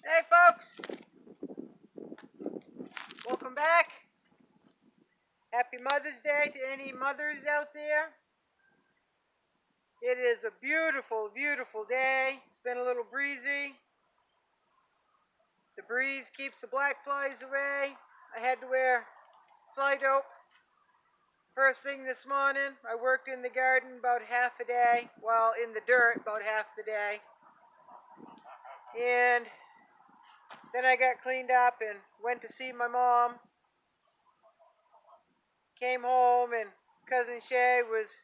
Hey folks, welcome back. Happy Mother's Day to any mothers out there. It is a beautiful, beautiful day. It's been a little breezy. The breeze keeps the black flies away. I had to wear fly dope first thing this morning. I worked in the garden about half a day, well, in the dirt about half the day. And then I got cleaned up and went to see my mom. Came home and Cousin Shay was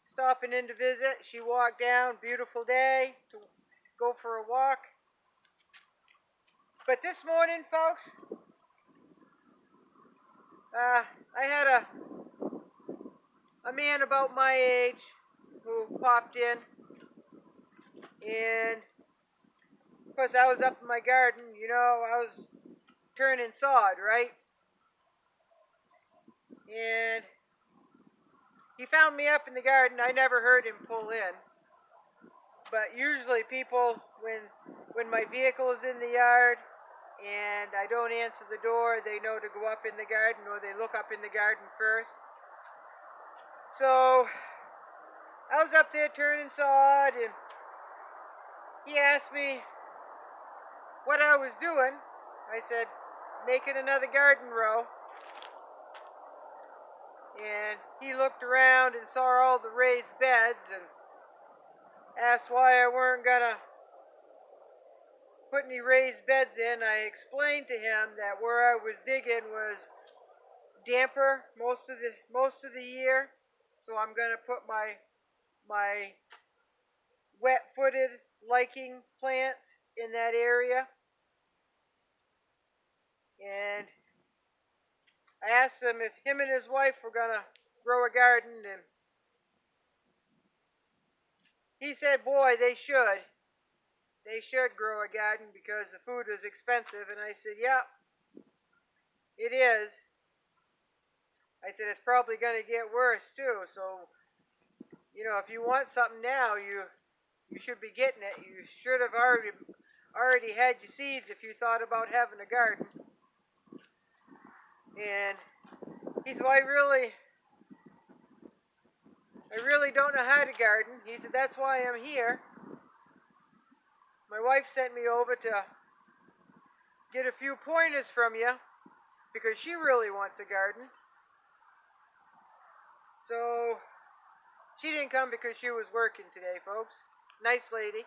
stopping in to visit. She walked down, beautiful day, to go for a walk. But this morning, folks, I had a man about my age who popped in. And, of course, I was up in my garden. I was turning sod, right? And he found me up in the garden. I never heard him pull in. But usually people, when my vehicle is in the yard and I don't answer the door, they know to go up in the garden, or they look up in the garden first. So I was up there turning sod, and he asked me what I was doing. I said, making another garden row. And he looked around and saw all the raised beds and asked why I weren't gonna put any raised beds in. I explained to him that where I was digging was damper most of the year, so I'm gonna put my wet-footed liking plants in that area. And I asked him if him and his wife were gonna grow a garden, and he said, boy, they should. They should grow a garden because the food is expensive. And I said, yeah, it is. I said, it's probably going to get worse too. So, if you want something now, you should be getting it. You should have already had your seeds if you thought about having a garden. And he said, well, I really don't know how to garden. He said, that's why I'm here. My wife sent me over to get a few pointers from you because she really wants a garden. So she didn't come because she was working today, folks. Nice lady.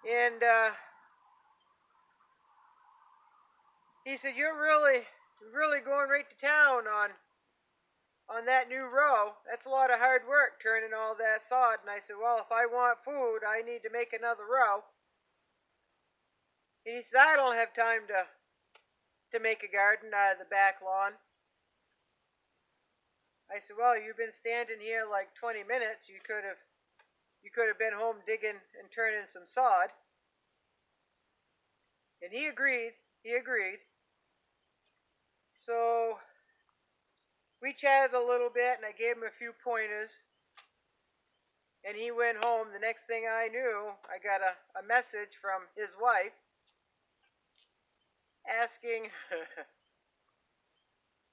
And he said, you're really going right to town on that new row. That's a lot of hard work turning all that sod. And I said, well, if I want food, I need to make another row. And he said, I don't have time to make a garden out of the back lawn. I said, well, you've been standing here like 20 minutes. You could have been home digging and turning some sod. And he agreed. So we chatted a little bit, and I gave him a few pointers. And he went home. The next thing I knew, I got a message from his wife asking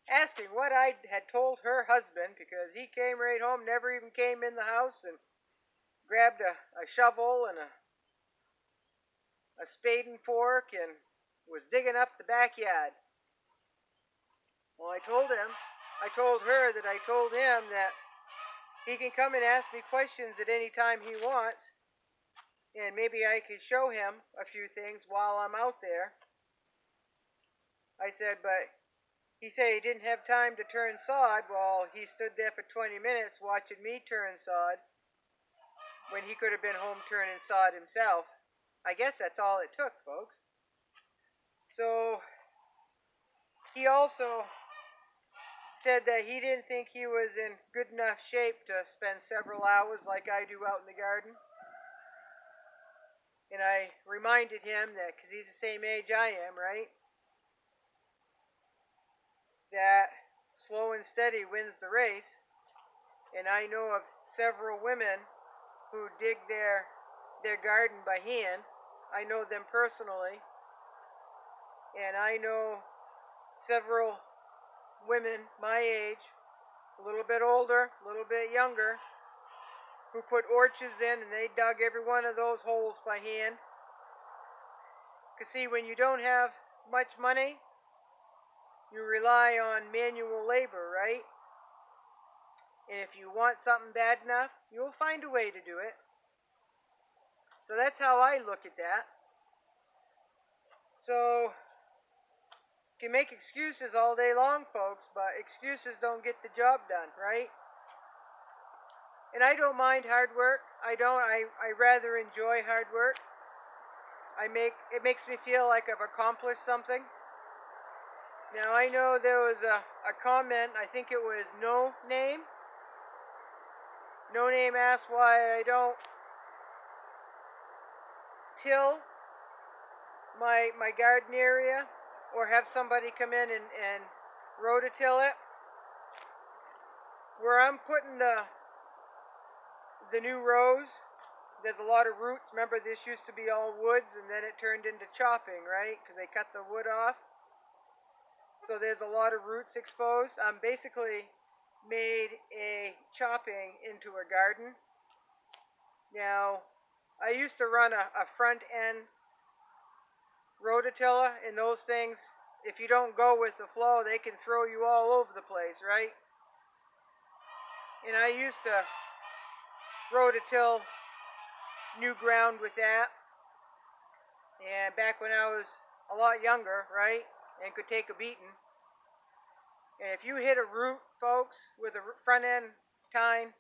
asking what I had told her husband, because he came right home, never even came in the house, and grabbed a shovel and a spade and fork and was digging up the backyard. Well, I told her that I told him that he can come and ask me questions at any time he wants, and maybe I could show him a few things while I'm out there. I said, but he said he didn't have time to turn sod. Well, he stood there for 20 minutes watching me turn sod when he could have been home turning sod himself. I guess that's all it took, folks. So he also said that he didn't think he was in good enough shape to spend several hours like I do out in the garden. And I reminded him that, because he's the same age I am, right, that slow and steady wins the race. And I know of several women who dig their their garden by hand. I know them personally, and I know several women my age, a little bit older, a little bit younger, who put orchards in and they dug every one of those holes by hand. Because see, when you don't have much money, you rely on manual labor, right? And if you want something bad enough, you'll find a way to do it. So that's how I look at that. So, you can make excuses all day long, folks, but excuses don't get the job done, right? And I don't mind hard work. I rather enjoy hard work. It makes me feel like I've accomplished something. Now I know there was a comment, I think it was No Name. No Name asked why I don't till my garden area or have somebody come in and rototill it. Where I'm putting the new rows, there's a lot of roots. Remember, this used to be all woods and then it turned into chopping, right? Because they cut the wood off. So there's a lot of roots exposed. I'm basically made a chopping into a garden. Now, I used to run a front end rototiller, and those things, if you don't go with the flow, they can throw you all over the place, right? And I used to rototill new ground with that. And back when I was a lot younger, right, and could take a beating. And if you hit a root, folks, with a front end tine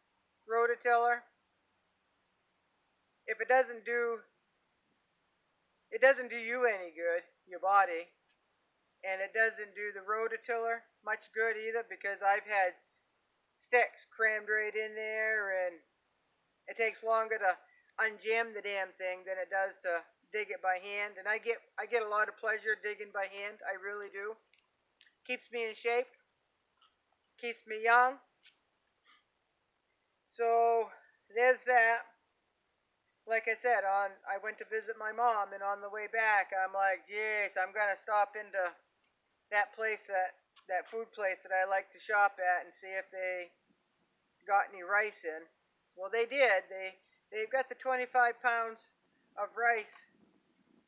rototiller, if it doesn't do you any good, your body, and it doesn't do the rototiller much good either, because I've had sticks crammed right in there, and it takes longer to unjam the damn thing than it does to dig it by hand. And I get a lot of pleasure digging by hand. I really do. Keeps me in shape. Keeps me young. So there's that. Like I said, I went to visit my mom, and on the way back, I'm like, geez, I'm gonna stop into that place, that food place that I like to shop at, and see if they got any rice in. Well, they did. They've got the 25 pounds of rice,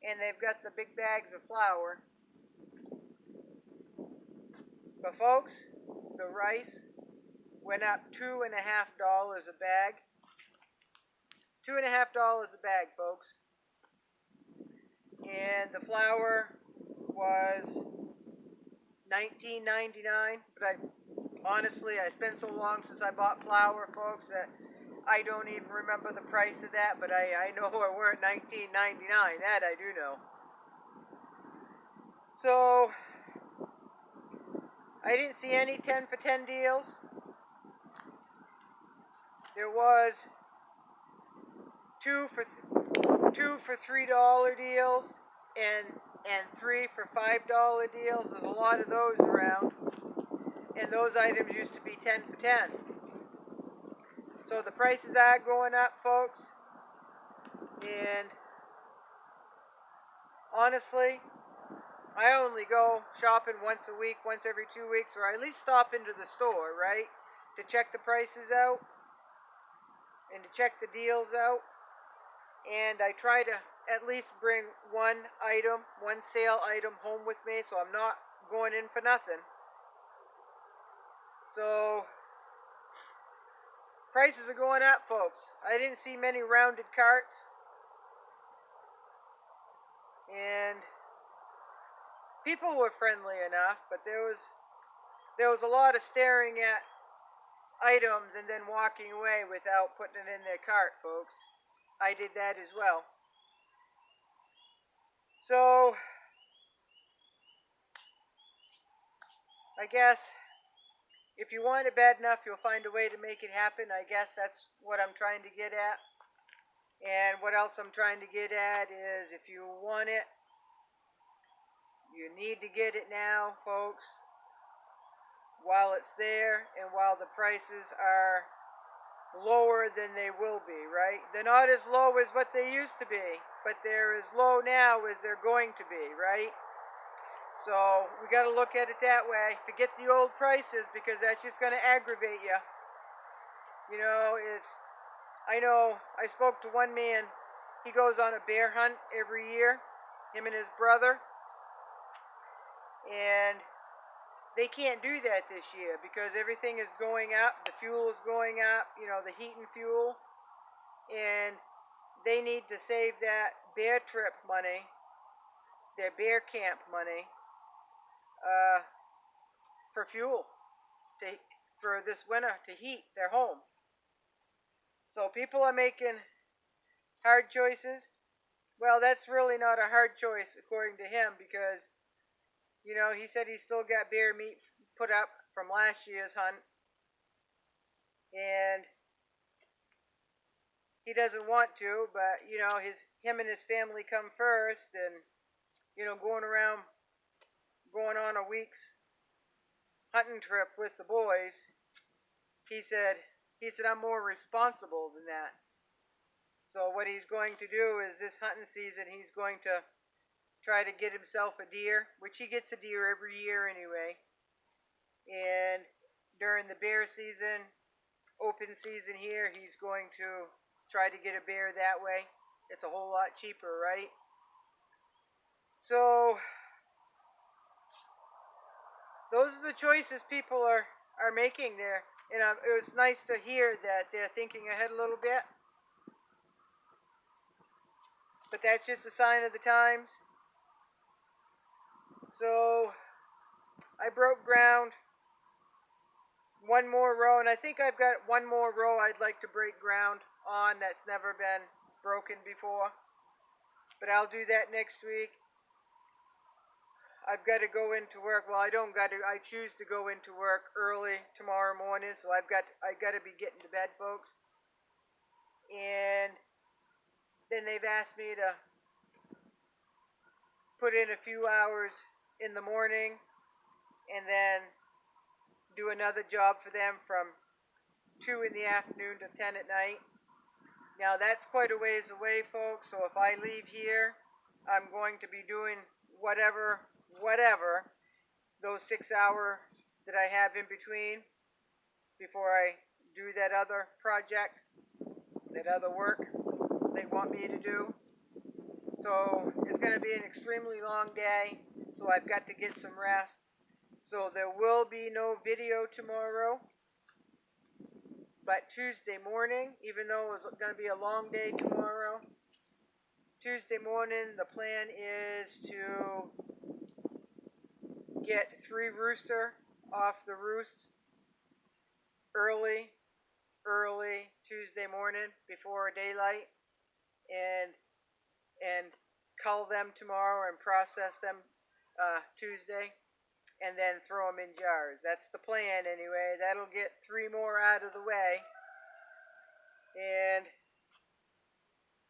and they've got the big bags of flour. But folks, the rice went up $2.50 a bag. $2.50 a bag, folks. And the flour was $19.99. But honestly, I spent so long since I bought flour, folks, that I don't even remember the price of that. But I know it weren't $19.99. That I do know. So I didn't see any 10 for 10 deals. There was two for $3 deals and 3 for $5 deals. There's a lot of those around, and those items used to be 10 for 10. So the prices are going up, folks. And honestly, I only go shopping once a week, once every 2 weeks, or I at least stop into the store, right, to check the prices out and to check the deals out. And I try to at least bring one sale item home with me, so I'm not going in for nothing. So prices are going up, folks. I didn't see many rounded carts, and people were friendly enough, but there was a lot of staring at items and then walking away without putting it in their cart, folks. I did that as well. So I guess if you want it bad enough, you'll find a way to make it happen. I guess that's what I'm trying to get at. And what else I'm trying to get at is, if you want it, you need to get it now, folks, while it's there and while the prices are lower than they will be, right? They're not as low as what they used to be, but they're as low now as they're going to be, right? So we got to look at it that way. Forget the old prices because that's just going to aggravate you. You know, I know I spoke to one man. He goes on a bear hunt every year, him and his brother, and they can't do that this year because everything is going up. The fuel is going up, you know, the heat and fuel, and they need to save that bear trip money, their bear camp money, uh, for fuel to, for this winter to heat their home. So people are making hard choices. Well, that's really not a hard choice according to him because, you know, he said he still got bear meat put up from last year's hunt, and he doesn't want to, but you know, him and his family come first, and you know, going on a week's hunting trip with the boys, he said I'm more responsible than that. So what he's going to do is this hunting season he's going to try to get himself a deer, which he gets a deer every year anyway. And during the bear season, open season here, he's going to try to get a bear that way. It's a whole lot cheaper, right? So those are the choices people are making there. And it was nice to hear that they're thinking ahead a little bit. But that's just a sign of the times. So I broke ground. One more row, and I think I've got one more row I'd like to break ground on that's never been broken before. But I'll do that next week. I've got to go into work. Well, I don't got to. I choose to go into work early tomorrow morning, so I got to be getting to bed, folks. And then they've asked me to put in a few hours in the morning, and then do another job for them from 2 in the afternoon to 10 at night. Now that's quite a ways away, folks, so if I leave here, I'm going to be doing whatever those 6 hours that I have in between before I do that other project, that other work they want me to do. So it's going to be an extremely long day, so I've got to get some rest. So there will be no video tomorrow, but Tuesday morning, even though it's going to be a long day tomorrow, Tuesday morning the plan is to get 3 rooster off the roost early Tuesday morning before daylight, and cull them tomorrow and process them Tuesday, and then throw them in jars. That's the plan anyway. That'll get 3 more out of the way, and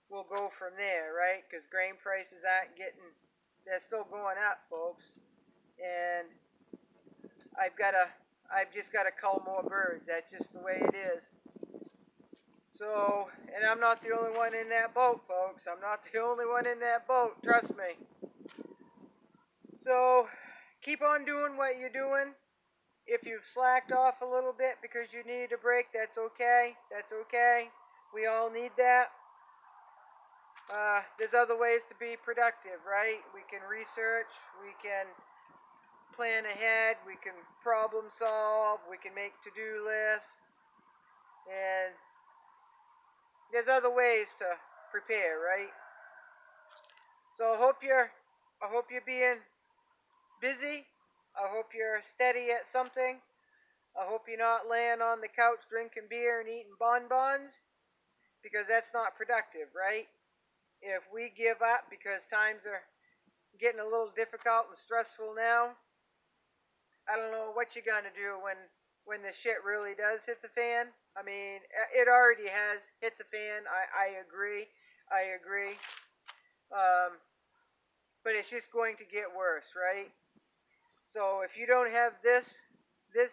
we'll go from there, right? Because grain prices they're still going up, folks, and I've just got to cull more birds. That's just the way it is. So, and I'm not the only one in that boat, folks. I'm not the only one in that boat, trust me. So, keep on doing what you're doing. If you've slacked off a little bit because you need a break, that's okay. That's okay. We all need that. There's other ways to be productive, right? We can research, we can plan ahead, we can problem solve, we can make to-do lists, and there's other ways to prepare, right? So I hope you're being busy. I hope you're steady at something. I hope you're not laying on the couch drinking beer and eating bonbons, because that's not productive, right? If we give up because times are getting a little difficult and stressful now, I don't know what you're going to do when the shit really does hit the fan. I mean, it already has hit the fan. I agree. But it's just going to get worse, right? So if you don't have this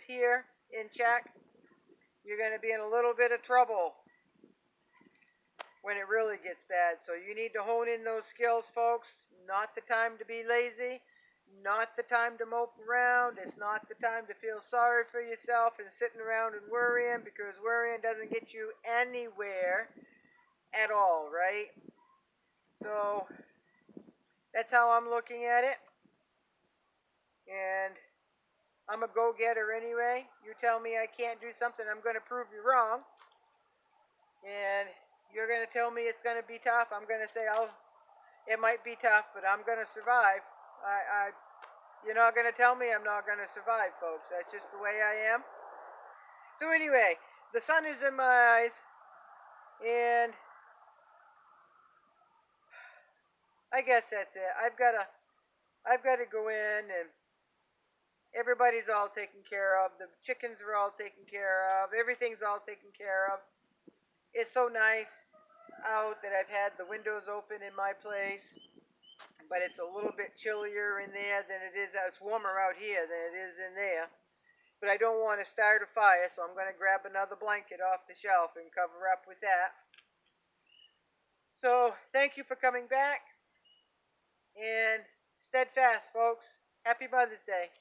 here in check, you're going to be in a little bit of trouble when it really gets bad. So you need to hone in those skills, folks. Not the time to be lazy. Not the time to mope around. It's not the time to feel sorry for yourself and sitting around and worrying, because worrying doesn't get you anywhere at all, right? So that's how I'm looking at it. And I'm a go-getter anyway. You tell me I can't do something, I'm going to prove you wrong. And you're going to tell me it's going to be tough. I'm going to say, it might be tough, but I'm going to survive. You're not going to tell me I'm not going to survive, folks. That's just the way I am. So anyway, the sun is in my eyes, and I guess that's it. I've got to go in, and everybody's all taken care of. The chickens are all taken care of. Everything's all taken care of. It's so nice out that I've had the windows open in my place, but it's a little bit chillier in there than it is. It's warmer out here than it is in there. But I don't want to start a fire, so I'm going to grab another blanket off the shelf and cover up with that. So thank you for coming back, and steadfast, folks. Happy Mother's Day.